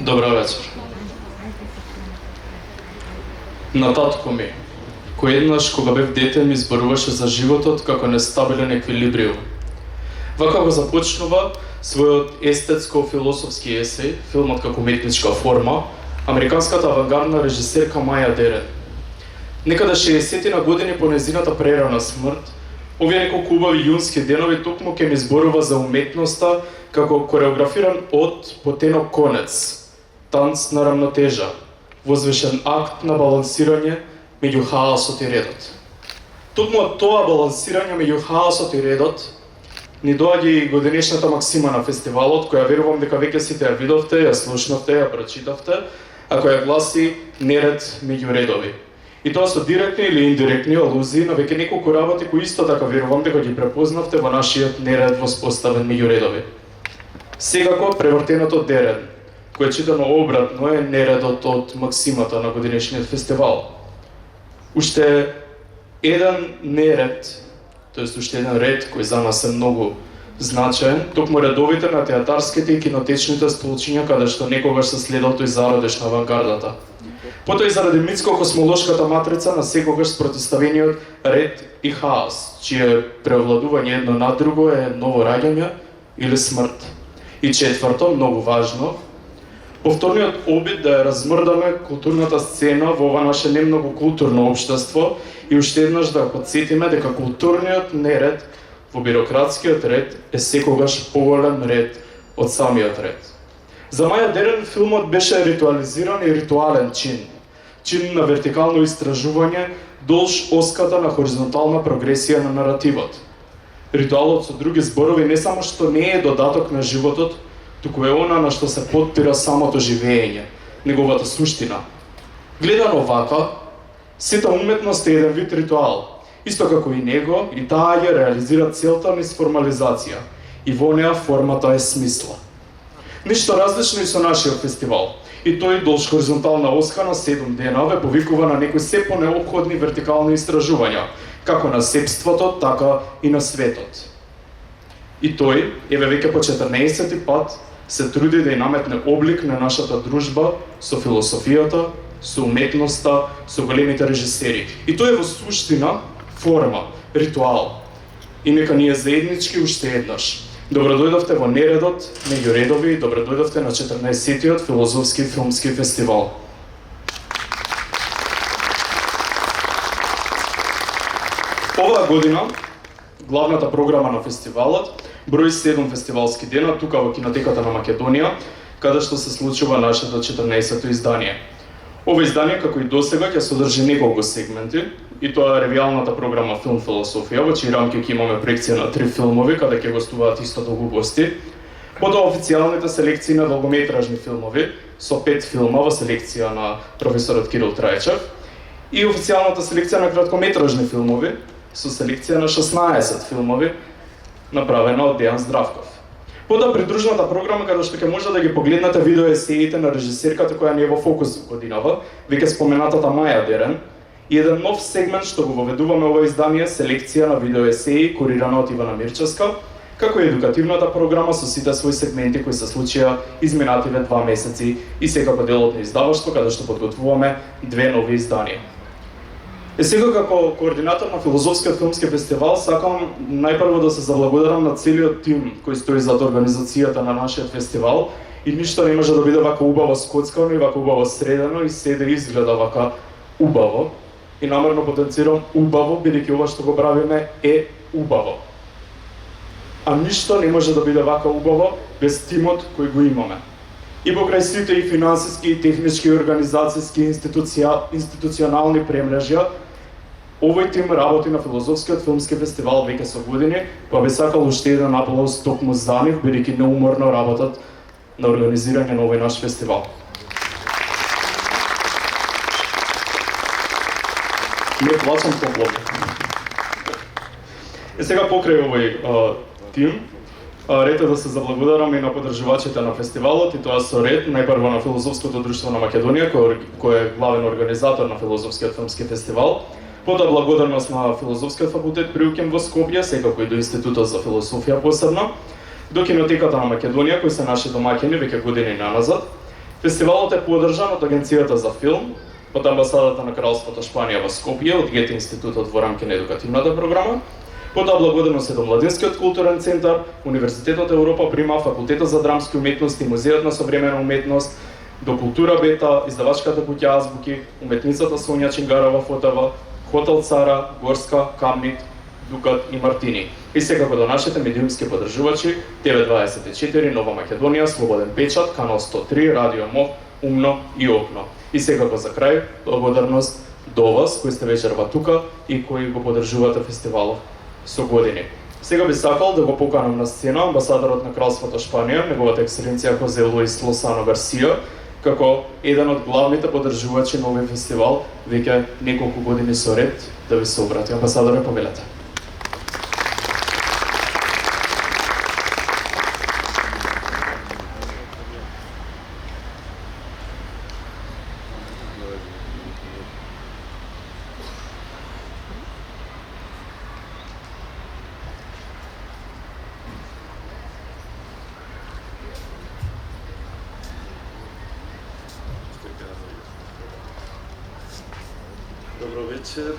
Добра вечер. На татко ми, кој еднаш кога бев дете ми зборуваше за животот како нестабилен еквилибриум. Вака го започнува својот естетско-философски есеј, филмот како уметничка форма, американската авангардна режисерка Маја Дерен. Некаде 60-ти години по нејзината прерана смрт, овие неколку убави јунски денови токму ќе ми зборува за уметноста како кореографиран од потенок конец, танц на рамнотежа, возвишен акт на балансирање меѓу хаосот и редот. Токму од тоа балансирање меѓу хаосот и редот ни доаѓа и годинешната максима на фестивалот, која верувам дека веќе сите ја видовте, ја слушнавте, ја прочитавте, а која гласи неред меѓу редови. И тоа со директни или индиректни алузии на веќе неколку работи кои исто така верувам дека ги препознавте во нашиот неред воспоставен меѓу редови. Секако превртеното дерен, кој читано обратно е нередот од максимата на годинешниот фестивал. Уште еден неред, тоест уште еден ред кој за нас е многу значаен, токму редовите на театарските и кинотечните столчиња каде што некогаш се следел тој зародеш на авангардата. Потоа и заради митско-космолошката матрица на секогаш спротиставениот ред и хаос, чие преовладување едно над друго е ново раѓање или смрт. И четврто, многу важно, повторниот обид да ја размрдаме културната сцена во ова наше немногу културно општество и уште еднаш да потсетиме дека културниот неред во бирократскиот ред е секогаш поголем ред од самиот ред. За Маја Дерен филмот беше ритуализиран и ритуален чин. Чин на вертикално истражување долж оската на хоризонтална прогресија на наративот. Ритуалот, со други зборови, не само што не е додаток на животот, туку е она на што се потпира самото живење, неговата суштина. Гледано вака, сета уметност е еден вид ритуал, исто како и него, и таа ја реализира целта низ формализација, и во неа формата е смисла. Ништо различно и со нашиот фестивал, и тој долж хоризонтална оска на 7 дена ве повикува на некои се понеопходни вертикални истражувања, како на себството, така и на светот. И тој, еве веќе по 14-ти пат, се труди да ја наметне облик на нашата дружба со философијата, со уметноста, со големите режисери. И тој е во суштина форма, ритуал. И нека ние заеднички уште еднаш. Добродојдовте во нередот меѓу редови и добродојдовте на 14-тиот филозофски филмски фестивал. Оваа година главната програма на фестивалот брои 7 фестивалски дена тука во Кинотеката на Македонија, каде што се случува нашето 14-то издание. Ова издание, како и досега, ќе содржи неколку сегменти, и тоа е ревијалната програма Филм философија, во чии рамки ќе имаме проекција на 3 филмови, каде ќе гостуваат исто долгогости. Потоа официјалните селекции на долгометражни филмови, со 5 филма во селекција на професорот Кирил Трајчев, и официјалната селекција на краткометражни филмови, со селекција на 16 филмови, направена од Дејан Здравков. Потоа придружната програма каде што ќе може да ги погледнете видеоесеите на режисерката која не е во фокус годинава, веќе споменатата Маја Дерен, и еден нов сегмент што го воведуваме ова издание, селекција на видеоесеи курирана од Ивана Мирчевска, како и едукативната програма со сите своји сегменти кои се случија изминативе 2 месеци и секако дел од издаваштво каде што подготвуваме 2 нови изданија. Сега како координатор на Филозофскиот филмски фестивал сакам најпрво да се заблагодарам на целиот тим кој стои зад организацијата на нашиот фестивал и ништо не може да биде вака убаво скоцкано и вака убаво средено и се да изгледа вака убаво. И намерно потенцирам убаво, бидејќи ова што го правиме е убаво. А ништо не може да биде вака убаво без тимот кој го имаме. И покрај сите и финансиски, и технички, и организацијски, институционални премрежја, овој тим работи на Филозофскиот филмски фестивал веќе со години, па би сакал уште еден аплауз токму за нив, бидејќи неуморно работат на организирање на овој наш фестивал. Не плачам поплови. И сега покрај овој тим, ред е да се заблагодарам и на поддржувачите на фестивалот, и тоа со ред најпрво на Филозофското друштво на Македонија, кој е главен организатор на Филозофскиот филмски фестивал. Потоа благодарност на Филозофскиот факултет при УКЕМ во Скопје, секако и до Институтот за философија посебно, до Кинотеката на Македонија, кои се наши домаќини веќе години наназад, Фестивалот е поддржан од Агенцијата за филм, од Амбасадата на Кралството Шпанија во Скопје, од Гете институтот во рамки на едукативната програма, потоа благодарност е до Младинскиот културен центар, Универзитетот Европа Прима, Факултетот за драмски уметности, Музеот на современа уметност, до Култура Бета, издавачката куќа Азбуки, уметницата Сонја Чингарова Фотава, Хотел Цара, Горска, Камнит, Дукат и Мартини. И секако до нашите медиумски поддржувачи, TV24, Нова Македонија, Слободен печат, Канал 103, Радио МОВ, Умно и Окно. И секако за крај, благодарност до вас кои сте вечерва тука и кои го поддржувате фестивалот со години. Сега би сакал да го поканам на сцена амбасадорот на Кралството Шпанија, неговата ексцеленција Хозе Луис Лосано Гарсија, како еден од главните поддржувачи на овој фестивал, веќе неколку години со ред, да ви се обрати. Амбасадоре, повелете. Dobro večer,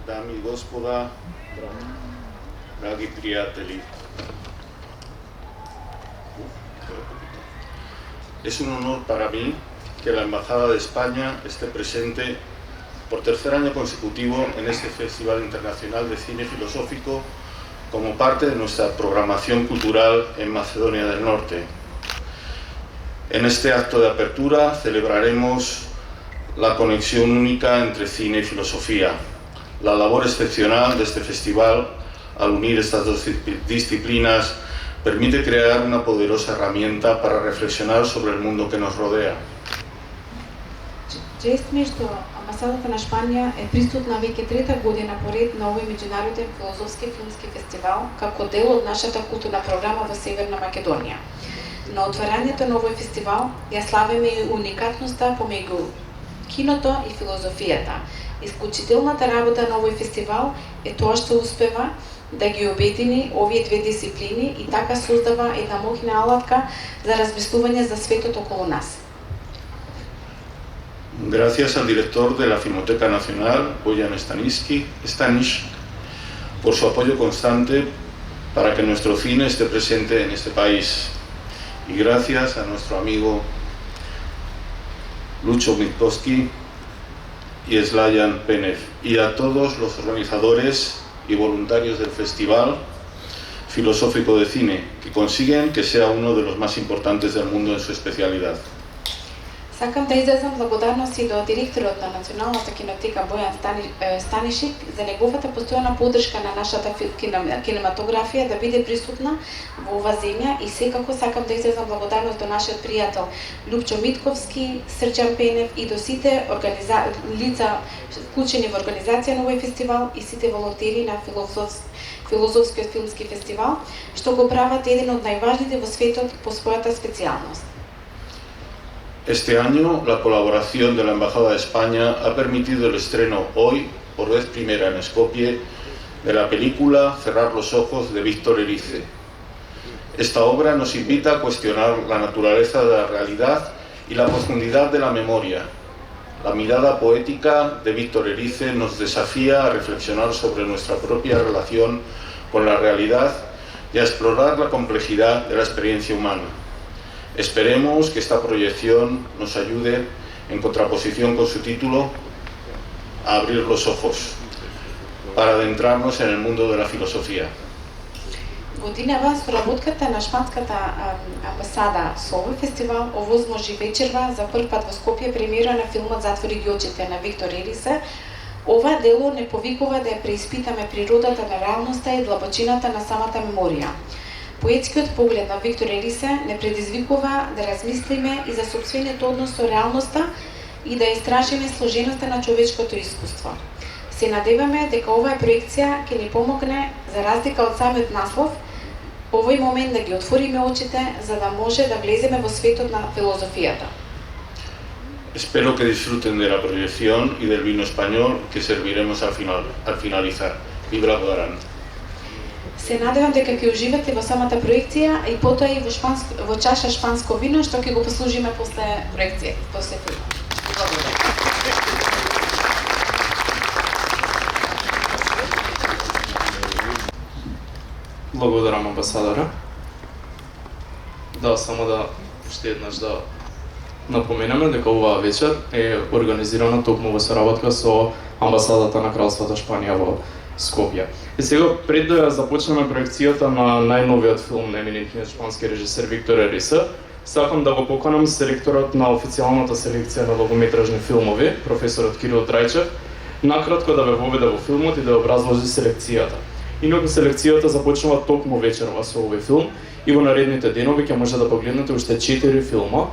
dame и господа, драги приятели. Es un honor para mí que la Embajada de España esté presente por tercer año consecutivo en este Festival Internacional de Cine Filosófico como parte de nuestra programación cultural en Macedonia del Norte. En este acto de apertura celebraremos la conexión única entre cine y filosofía. La labor excepcional de este festival, al unir estas dos disciplinas, permite crear una poderosa herramienta para reflexionar sobre el mundo que nos rodea. Чест ми што Амбасадата на Шпанија е присутна веќе трета година поред на овој меѓународен филозофски филмски фестивал како дел од нашата културна програма во Северна Македонија. На отварањето на овој фестивал ја славиме и уникатноста помеѓу киното и филозофијата. Исклучителната работа на овој фестивал е тоа што успева да ги обедини овие две дисциплини и така создава една моќна алатка за размислување за светот околу нас. Gracias al director de la Filmoteca Nacional, Bojan Staniš, por su apoyo constante para que nuestro cine esté presente en este país. Y gracias a nuestro amigo Lucho Mitkowski y Slajan Penev, y a todos los organizadores y voluntarios del Festival Filosófico de Cine, que consiguen que sea uno de los más importantes del mundo en su especialidad. Сакам да изразам благодарност и до директорот на Националната кинотека Бојан Станишик за неговата постојана поддршка на нашата кинематографија да биде присутна во ова земја, и секако сакам да изразам благодарност до нашиот пријател Лупчо Митковски, Срđan Пенев и до сите лица вклучени во организација на овој фестивал и сите волонтери на Филозофскиот филмски фестивал, што го прават еден од најважните во светот по својата специјалност. Este año, la colaboración de la Embajada de España ha permitido el estreno hoy, por vez primera en Skopje, de la película Cerrar los ojos de Víctor Erice. Esta obra nos invita a cuestionar la naturaleza de la realidad y la profundidad de la memoria. La mirada poética de Víctor Erice nos desafía a reflexionar sobre nuestra propia relación con la realidad y a explorar la complejidad de la experiencia humana. Esperemos que esta proyección nos ayude, en contraposición con su título, a abrir los ojos para adentrarnos en el mundo de la filosofía. Годинава соработката на Шпанската амбасада со овој фестивал овозможи вечерва за прв пат во Скопје премиера на филмот Затвори ги очите на Виктор Ерисе. Ова дело не повикува да ја преиспитаме природата на реалноста и длабочината на самата меморија. Поетскиот поглед на Виктор Ерисе не предизвикува да размислиме и за сопствениот однос со реалноста и да истражиме сложеноста на човечкото искуство. Се надеваме дека оваа проекција ќе ни помогне, за разлика од самиот наслов, овој момент да ги отвориме очите, за да може да влеземе во светот на филозофијата. Espero que disfruten de la proyección y del vino español que serviremos al finalizar. Viva Guarán. Се надевам дека ќе уживате во самата проекција и потоа и во чаша шпанско вино што ќе го послужиме после проекција, после филмот. Благодарам, амбасадора. Да, само да уште еднаш да напоменеме дека оваа вечер е организирана токму во соработка со амбасадата на Кралството Шпанија во Скопје. И сега, пред да започнеме проекцијата на најновиот филм на еминентниот шпански режисер Виктор Ериса, сакам да го поканам селекторот на официјалната селекција на лонгометражни филмови, професорот Кирил Трајчев, накратко да ве воведе во филмот и да образложи селекцијата. Инаку селекцијата започнува токму вечерва со овој филм и во наредните денови ќе може да погледнете уште 4 филма.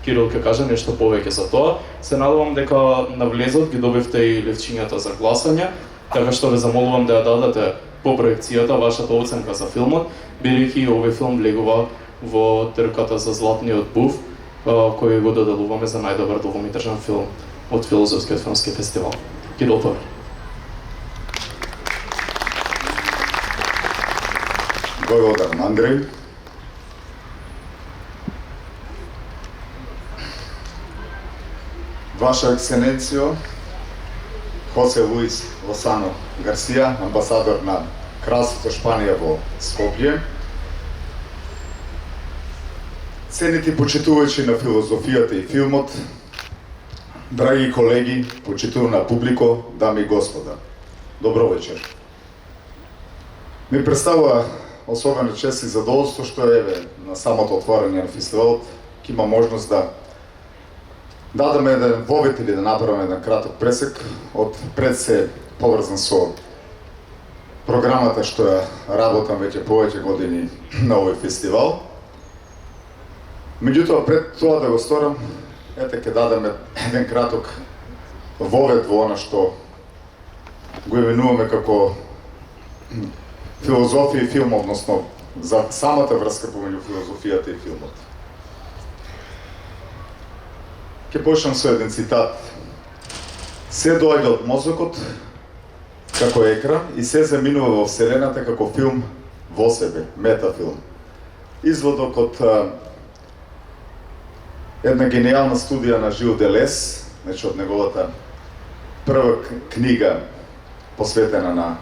Кирил ќе каже нешто повеќе за тоа. Се надевам дека на влезот ги добивте и левчињата за гласање, така што ве замолувам да ја дадете по проекцијата вашата оценка за филмот, бидејќи овој филм влегува во трката за Златниот був, кој го доделуваме за најдобар долгометражен филм од Филозофскиот филмски фестивал. Кирил први. Благодарам, Андреј. Ваша Ексцененцијо, Хосе Луис Лосано Гарсија, амбасадор на Кралството Шпанија во Скопје, ценити почитувачи на филозофијата и филмот, драги колеги, почитувана публико, дами и господа, добро вечер. Ми представува особено чест и задоволство што еве на самото отворање на фестивалот ќе има можност да дадеме еден вовет или да направиме еден краток пресек од пред се поврзан со програмата што ја работам веќе повеќе години на овој фестивал. Меѓутоа пред тоа да го сторам, ете ќе дадеме еден краток вовет во она што го именуваме како филозофија и филм, односно за самата врска помеѓу филозофијата и филмот. Ќе почнам со еден цитат. Се доаѓа од мозокот како екран и се заминува во вселената како филм во себе, метафилм. Изводок од една гениална студија на Жил Делес, значи од неговата прва книга посветена на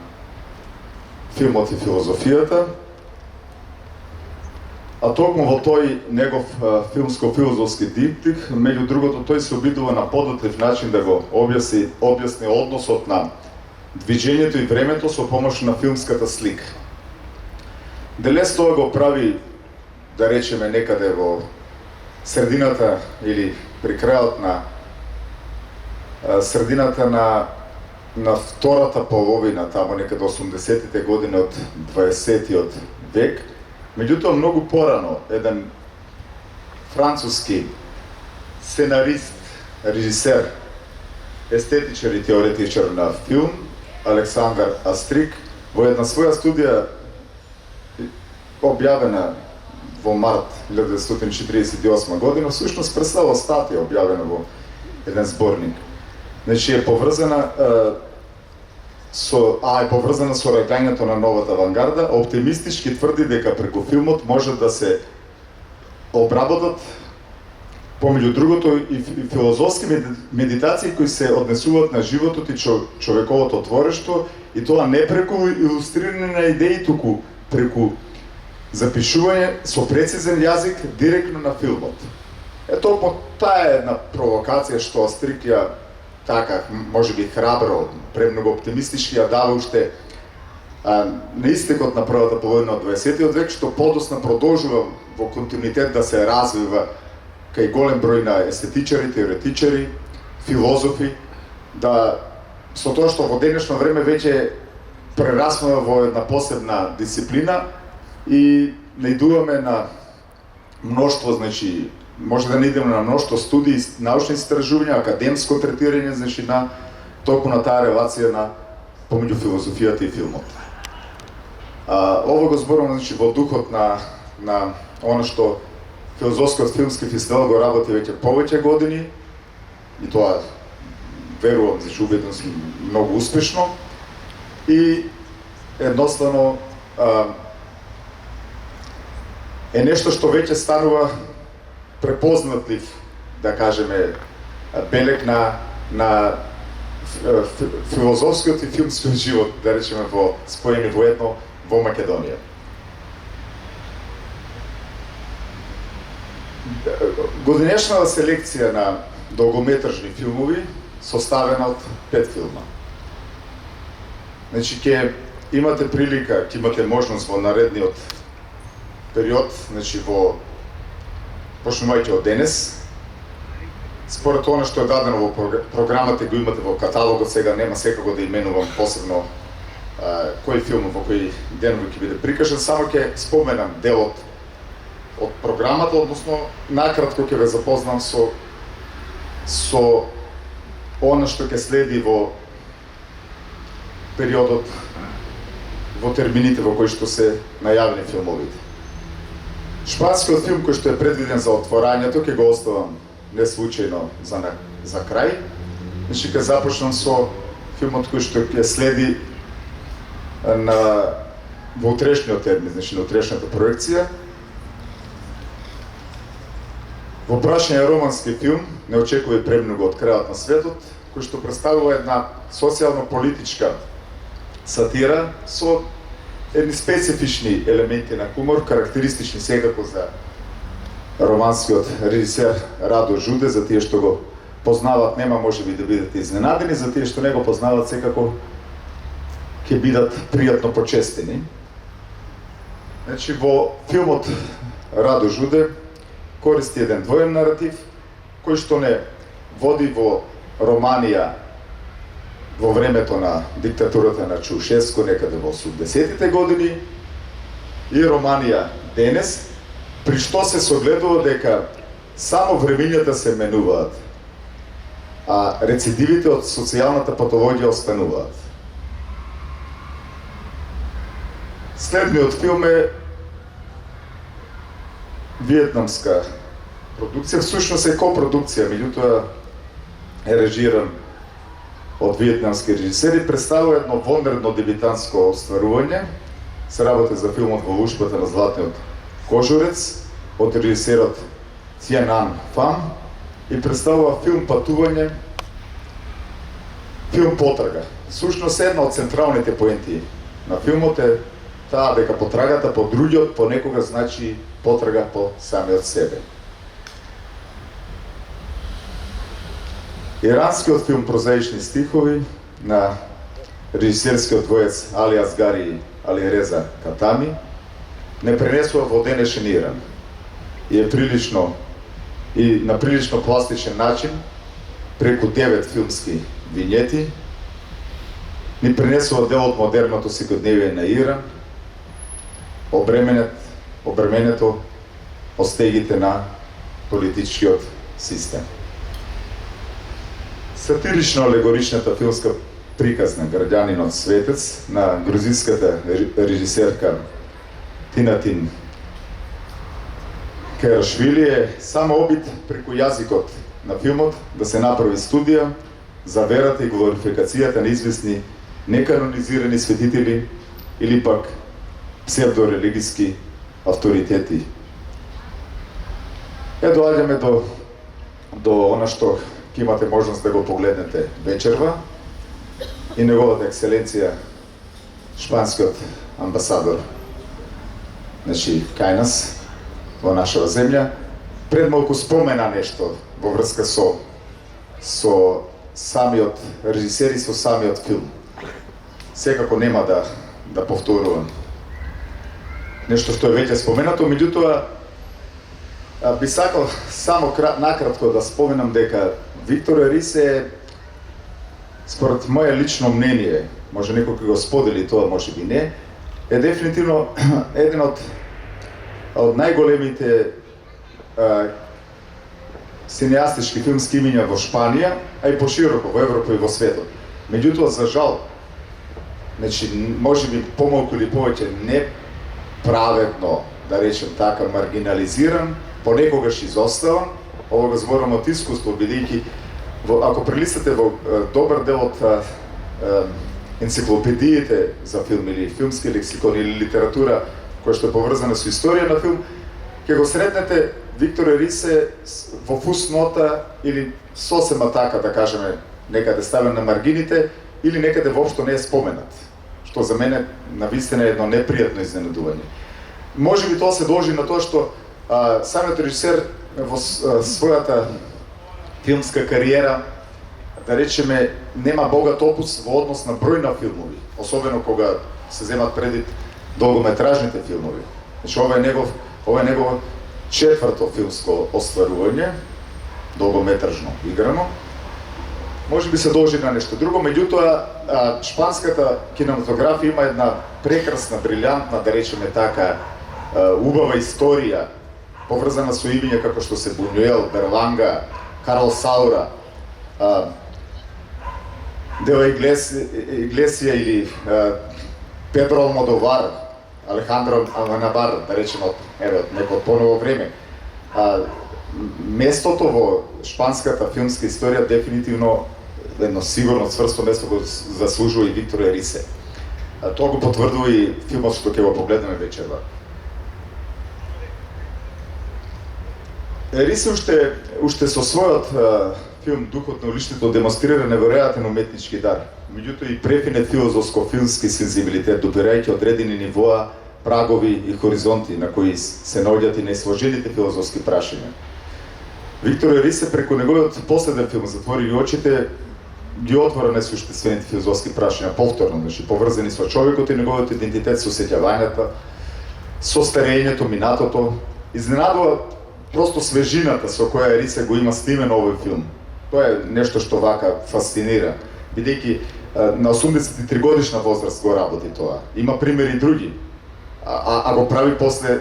филмот и филозофијата, а токму во тој негов филмско-филозофски диптик, меѓу другото, тој се обидува на подотлив начин да го објасни односот на движењето и времето со помош на филмската слика. Делес тоа го прави, да речеме, некаде во средината или при крајот на средината на втората половина, тамо некаде 80-тите години од 20-тиот век. Меѓутоа, многу порано, еден француски сценарист, режисер, естетичар и теоретичар на филм, Александър Астрик, во една своја студија објавена во март 1948 година, всушност представила статија објавена во еден зборник. Значи е поврзана со раѓањето на новата авангарда, оптимистички тврди дека преку филмот може да се обработат помеѓу другото и филозофски медитации кои се однесуваат на животот и човековото творештво, и тоа не преку илустрирање на идеи, туку преку запишување со прецизен јазик директно на филмот. Токму таа е една провокација што Астрик ја така, може би храбро, премногу оптимистички ја дава уште на истекот на првата половина од 20-тиот век, што подосна продолжува во континуитет да се развива кај голем број на естетичари, теоретичари, филозофи, да со тоа што во денешно време веќе прераснува во една посебна дисциплина и наидуваме на мноштво, значи, може да наидеме на мноштво студии, научни истражувања, академско третирање, значи на токму на таа релација на помеѓу филозофијата и филмот. Ово го зборувам, значи, во духот на она што Филозофскиот филмски фестивал го работи веќе повеќе години, и тоа верувам, значи убеден сум, многу успешно, и едноставно е нешто што веќе станува препознатлив, да кажеме, белег на филозофскиот и филмскиот живот, да речеме, споени во едно во Македонија. Годинешната селекција на долгометражни филмови составена од 5 филма. Значи, ќе имате прилика, ќе имате можност во наредниот период, значи почнувајќи од денес, според она што е дадено во програмата, го имате во каталогот, сега нема секако да именувам посебно кој филм во кој денови ќе биде прикажан, само ќе споменам делот од програмата, односно накратко ќе ве запознам со она што ќе следи во периодот, во термините во кои што се најавени филмовите. Шпанскиот филм кој што е предвиден за отворањето ќе го оставам не случајно за крај. Значи ќе започнам со филмот кој што ќе следи во утрешниот термин, значи на утрешната проекција. Во прашање романски филм, не очекувај премногу од крајот на светот, кој што представува една социјално-политичка сатира со едни специфични елементи на хумор, карактеристични секако за романскиот режисер Радо Жуде, за тие што го познават, нема можеби да бидете изненадени, за тие што не го познават секако ќе бидат пријатно почестени. Значи, во филмот Радо Жуде користи еден двоен наратив, кој што не води во Романија во времето на диктатурата на Чаушеску, некаде во 80-тите години, и Романија денес, при што се согледува дека само времињата се менуваат, а рецидивите од социјалната патологија остануваат. Следниот филм е виетнамска продукција, всушност е копродукција, меѓутоа е режиран од виетнамски режисери, представува едно вонредно дебитанско остварување. Се работи за филмот Во ушпата на златниот кожурец од режисерот Тиен Ан Фам и представува филм Патување, филм Потрага. Всушност една од централните поенти на филмот е таа дека потрагата по другиот понекога значи потрага по самиот себе. Иранскиот филм Прозаични стихови на режисерскиот двоец Али Асгари и Алиреза Катами не пренесува во денешен Иран и е прилично и на прилично пластичен начин преку 9 филмски винјети ни пренесува дел од модерното секојдневие на Иран, обременето од стегите на политичкиот систем. Сатирично-алегоричната филмска приказ на Граѓанинот светец на грузинската режисерка Тинатин Керашвили е само обид преку јазикот на филмот да се направи студија за верата и глорификацијата на известни неканонизирани светители или пак псевдорелигиски авторитети. Доаѓаме до она што ќе имате можност да го погледнете вечерва и неговата екселенција шпанскиот амбасадор, значи кај нас во нашава земја, пред малку спомена нешто во врска со самиот режисер и со самиот филм. Секако нема да повторувам нешто што е веќе споменато, меѓутоа би сакал само накратко да споменам дека Виктор Ерис е, според моје лично мнение, може некој ќе го сподели тоа, може би не, е дефинитивно еден од најголемите синеастички филмски имиња во Шпанија, а и пошироко во Европа и во светот. Меѓутоа, за жал, значи, може би помалку или повеќе неправедно, да речем така, маргинализиран, понекогаш изоставан. Ова го зборам од искуство, бидејќи ако прелистате во добар дел од енциклопедиите за филм или филмски лексикон или литература која што е поврзана со историја на филм, ќе го сретнете Виктор Ерисе во фуснота или сосема така да кажеме некаде ставен на маргините или некаде воопшто не е споменат, што за мене навистина е едно непријатно изненадување. Може би тоа се должи на тоа што самиот режисер во својата филмска кариера, да речеме, нема богат опус во однос на број на филмови, особено кога се земат предвид долгометражните филмови. Значи ова е негово четврто филмско остварување, долгометражно играно. Може би се должи на нешто друго, меѓутоа шпанската кинематографија има една прекрасна, брилјантна, да речеме така, убава историја, поврзана со имиња како што се Бунюел, Берланга, Карл Саура, Део Иглесија или Педро Алмодовар, Алехандро Алманабар, да речеме од некој поново време. Местото во шпанската филмска историја дефинитивно едно сигурно цврсто место го заслужува и Виктор Ерисе. Тоа го потврдува и филмот што ќе го погледнеме вечерва. Ерисе уште со својот филм Духот на уличното демонстрира неверојатен уметнички дар. Меѓутоа и префинет филозофско-филмски сензибилитет, допирајќи одредени нивоа, прагови и хоризонти на кои се наоѓаат и најсложените филозофски прашања. Виктор Ерисе преку неговиот последен филм Затвори очите ги отвора несуштествените филозофски прашања повторно, значи поврзани со човекот и неговиот идентитет, со сеќавањата, со старењето, минатото. Изненадува просто свежината со која Ерисе го има снимен овој филм. Тоа е нешто што вака фасцинира, бидејќи на 83 годишна возраст го работи тоа. Има примери други, а го прави после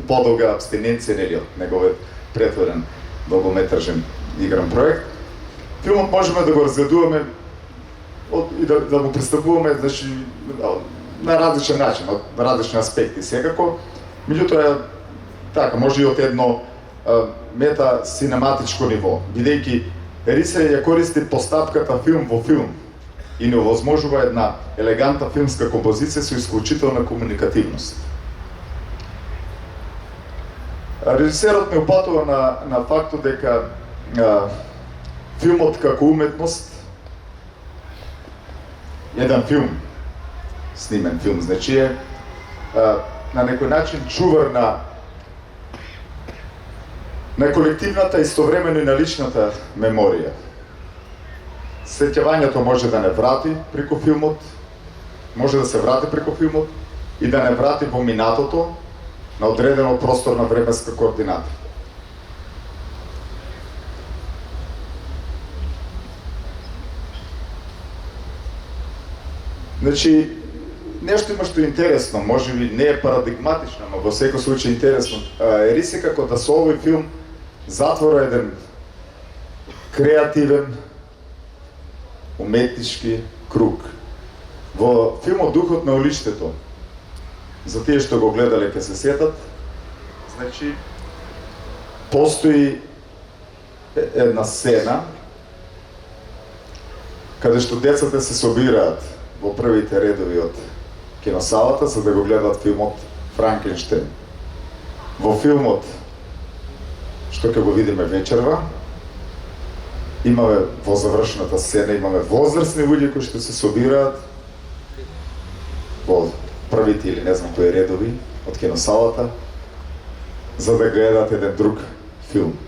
подолга абстиненција, нели, од неговиот претворен долгометражен игран проект. Филмот можеме да го разгледуваме и да го пристапуваме, значи, на различен начин, од различни аспекти секако. Меѓутоа, така, може и од едно мета синематичко ниво, бидејќи Ерисе ја користи постапката филм во филм и не овозможува една елегантна филмска композиција со исклучителна комуникативност. Режисерот не упатува на фактот дека филмот како уметност, еден филм, снимен филм, значи е на некој начин чувар на колективната, истовремено и на личната меморија. Сеќавањето може да не врати преку филмот, може да се врати преку филмот и да не врати во минатото на одредено просторна временска координата. Значи, нешто има што е интересно, може би не е парадигматично, но во секој случај интересно. Ерисе како да со овој филм затвора еден креативен, уметнички круг. Во филмот Духот на уличето, за тие што го гледале ке се сетат, значи, постои една сцена каде што децата се собираат во првите редови од киносалата за да го гледат филмот Франкенштейн. Во филмот што ќе го видиме вечерва, имаме во завршната сцена, имаме возрастни луѓе кои што се собираат во првите или не знам кои редови од киносалата за да гледат еден друг филм.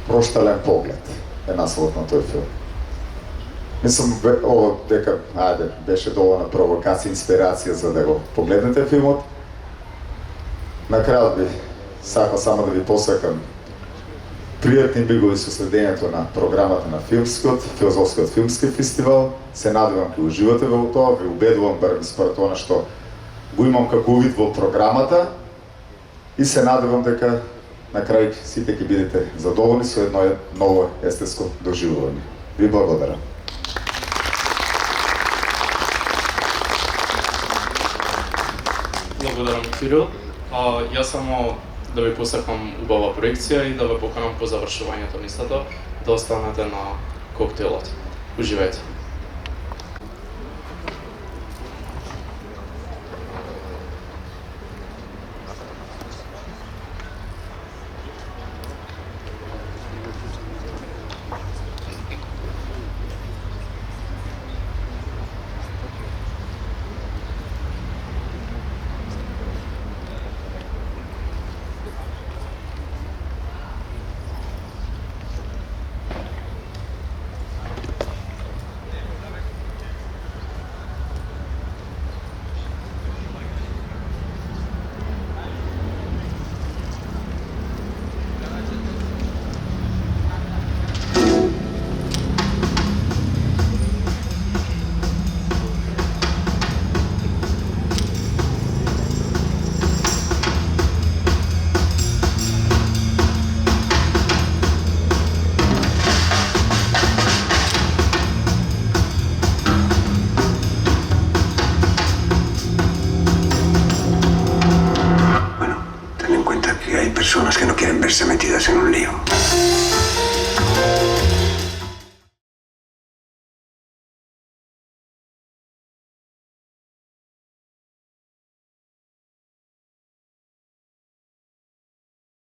Проштален поглед е наслов на тој филм. Мислам дека беше доволна провокација, инспирација за да го погледнете филмот. На крајот би сакал само да ви посакам пријатни бигови со следењето на програмата на филозофскиот филмски фестивал. Се надевам ќе уживате во тоа, ви убедувам барем според она што го имам како увид во програмата и се надевам дека на крај сите ќе бидете задоволни со едно ново естетско доживување. Ви благодарам. Благодарам, Кирил. Јас само да ви посакам убава проекција и да ве поканам по завршувањето на истата да останете на коктелот. Уживајте. personas que no quieren verse metidas en un lío.